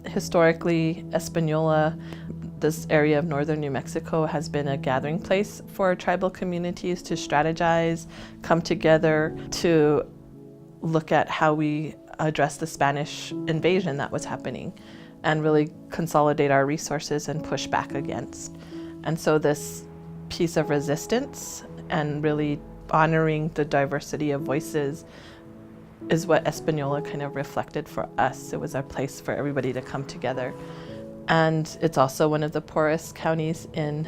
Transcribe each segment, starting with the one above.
Historically, Española, this area of northern New Mexico, has been a gathering place for tribal communities to strategize, come together to look at how we address the Spanish invasion that was happening and really consolidate our resources and push back against. And so this piece of resistance and really honoring the diversity of voices is what Española kind of reflected for us. It was our place for everybody to come together. And it's also one of the poorest counties in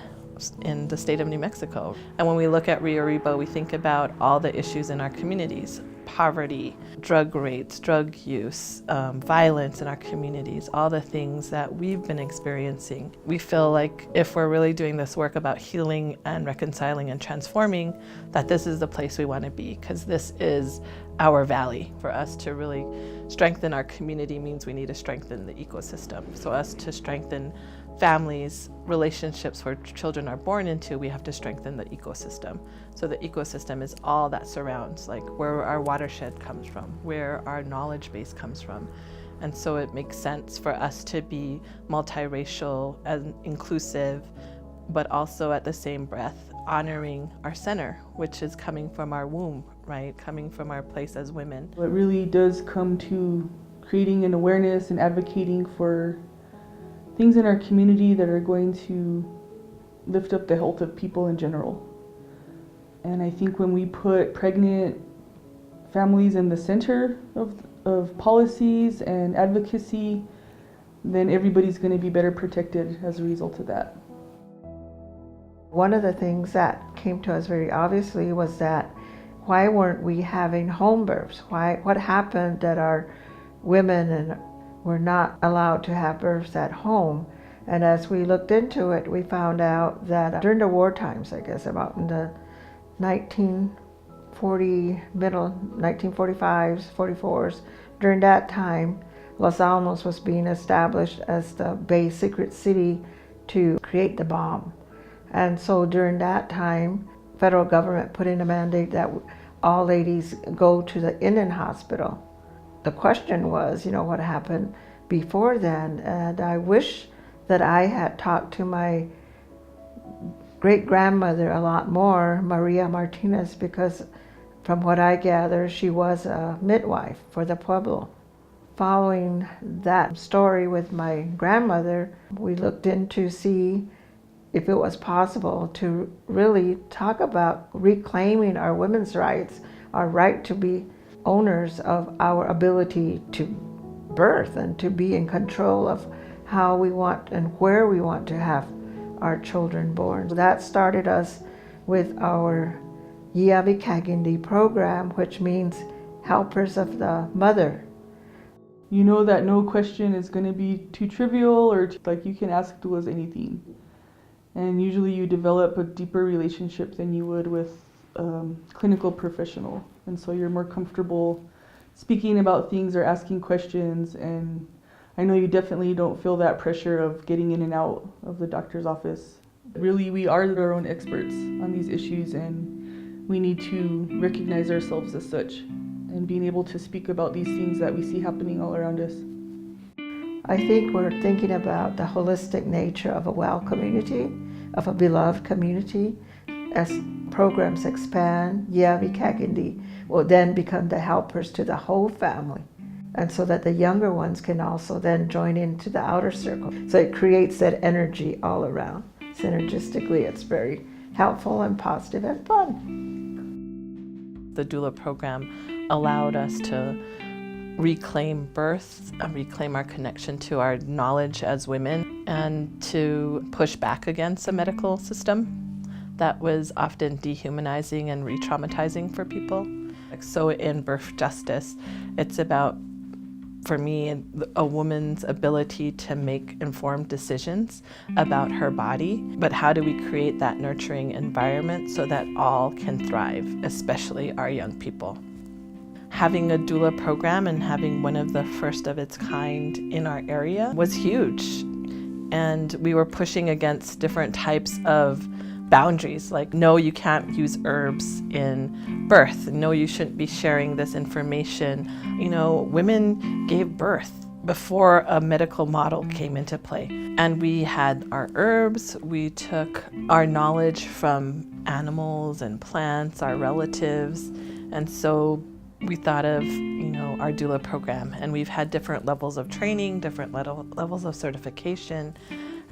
the state of New Mexico. And when we look at Rio Arriba, we think about all the issues in our communities: poverty, drug rates, drug use, violence in our communities, all the things that we've been experiencing. We feel like if we're really doing this work about healing and reconciling and transforming, that this is the place we want to be, because this is our valley. For us to really strengthen our community means we need to strengthen the ecosystem. So us to strengthen families, relationships where children are born into, we have to strengthen the ecosystem. So the ecosystem is all that surrounds, like where our watershed comes from, where our knowledge base comes from. And so it makes sense for us to be multiracial and inclusive, but also at the same breath honoring our center, which is coming from our womb, right? Coming from our place as women. It really does come to creating an awareness and advocating for things in our community that are going to lift up the health of people in general. And I think when we put pregnant families in the center of policies and advocacy, then everybody's going to be better protected as a result of that. One of the things that came to us very obviously was that why weren't we having home births? What happened that our women were not allowed to have births at home? And as we looked into it, we found out that during the war times, I guess about in the 1945s, 44s, during that time, Los Alamos was being established as the base secret city to create the bomb. And so during that time, federal government put in a mandate that all ladies go to the Indian hospital. The question was, what happened before then? And I wish that I had talked to my great-grandmother a lot more, Maria Martinez, because from what I gather, she was a midwife for the Pueblo. Following that story with my grandmother, we looked in to see if it was possible to really talk about reclaiming our women's rights, our right to be owners of our ability to birth and to be in control of how we want and where we want to have our children born. That started us with our Yiya Kagingdi program, which means helpers of the mother. You know that no question is going to be too trivial or you can ask doulas anything. And usually you develop a deeper relationship than you would with a clinical professional. And so you're more comfortable speaking about things or asking questions. And I know you definitely don't feel that pressure of getting in and out of the doctor's office. Really, we are our own experts on these issues, and we need to recognize ourselves as such and being able to speak about these things that we see happening all around us. I think we're thinking about the holistic nature of a well community, of a beloved community. As programs expand, Yiya Kagingdi will then become the helpers to the whole family. And so that the younger ones can also then join into the outer circle. So it creates that energy all around. Synergistically, it's very helpful and positive and fun. The doula program allowed us to reclaim birth, reclaim our connection to our knowledge as women, and to push back against a medical system that was often dehumanizing and re-traumatizing for people. So in birth justice, it's about, for me, a woman's ability to make informed decisions about her body, but how do we create that nurturing environment so that all can thrive, especially our young people. Having a doula program and having one of the first of its kind in our area was huge. And we were pushing against different types of boundaries, like, no, you can't use herbs in birth. No, you shouldn't be sharing this information. Women gave birth before a medical model came into play. And we had our herbs, we took our knowledge from animals and plants, our relatives, and so we thought of, our doula program. And we've had different levels of training, different levels of certification,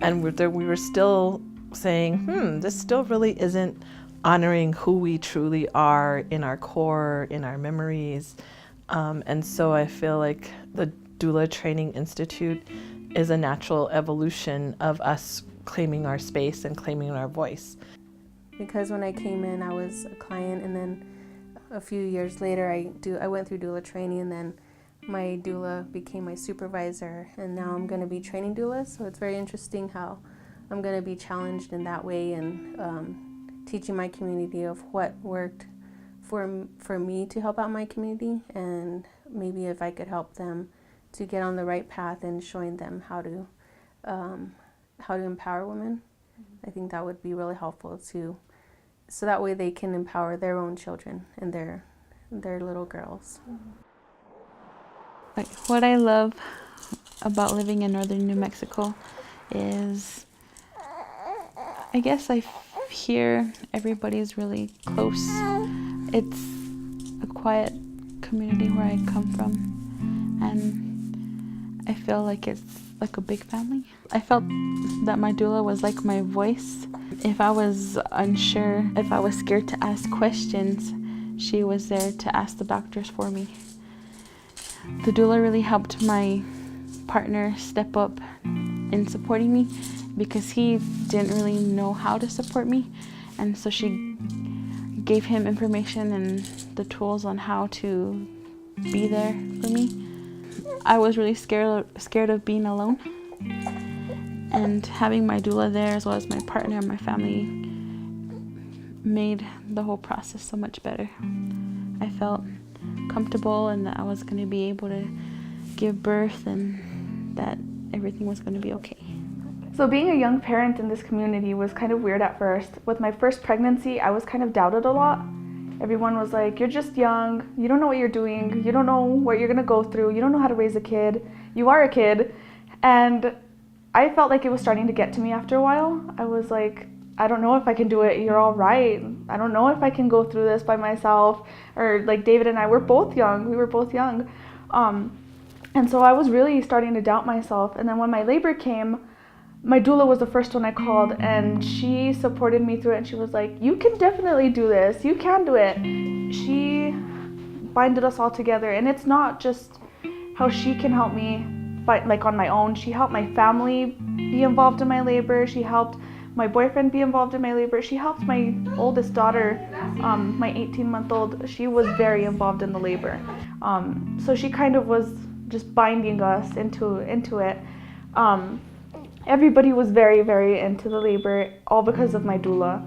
and we were still saying, this still really isn't honoring who we truly are in our core, in our memories. And so I feel like the Doula Training Institute is a natural evolution of us claiming our space and claiming our voice. Because when I came in, I was a client, and then a few years later, I went through doula training, and then my doula became my supervisor, and now I'm going to be training doulas. So it's very interesting how I'm going to be challenged in that way, and teaching my community of what worked for me to help out my community, and maybe if I could help them to get on the right path and showing them how to empower women. I think that would be really helpful too, so that way they can empower their own children and their little girls. Like, what I love about living in northern New Mexico is, I guess here everybody's really close. It's a quiet community where I come from, and I feel like it's like a big family. I felt that my doula was like my voice. If I was unsure, if I was scared to ask questions, she was there to ask the doctors for me. The doula really helped my partner step up in supporting me because he didn't really know how to support me, and so she gave him information and the tools on how to be there for me. I was really scared of being alone, and having my doula there as well as my partner and my family made the whole process so much better. I felt comfortable and that I was going to be able to give birth and that everything was going to be okay. So being a young parent in this community was kind of weird at first. With my first pregnancy, I was kind of doubted a lot. Everyone was like, you're just young, you don't know what you're doing, you don't know what you're gonna go through, you don't know how to raise a kid, you are a kid. And I felt like it was starting to get to me after a while. I was like, I don't know if I can do it, you're all right. I don't know if I can go through this by myself. Or like David and I, we were both young. And so I was really starting to doubt myself. And then when my labor came, my doula was the first one I called, and she supported me through it, and she was like, you can definitely do this, you can do it. She binded us all together, and it's not just how she can help me, but like on my own. She helped my family be involved in my labor, she helped my boyfriend be involved in my labor, she helped my oldest daughter, my 18-month-old, she was very involved in the labor. So she kind of was just binding us into it. Everybody was very, very into the labor, all because of my doula.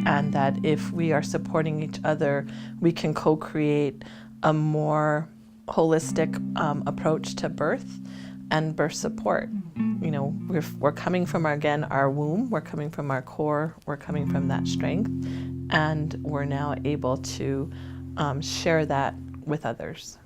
And that if we are supporting each other, we can co-create a more holistic approach to birth and birth support. We're coming from, our womb, we're coming from our core, we're coming from that strength, and we're now able to share that with others.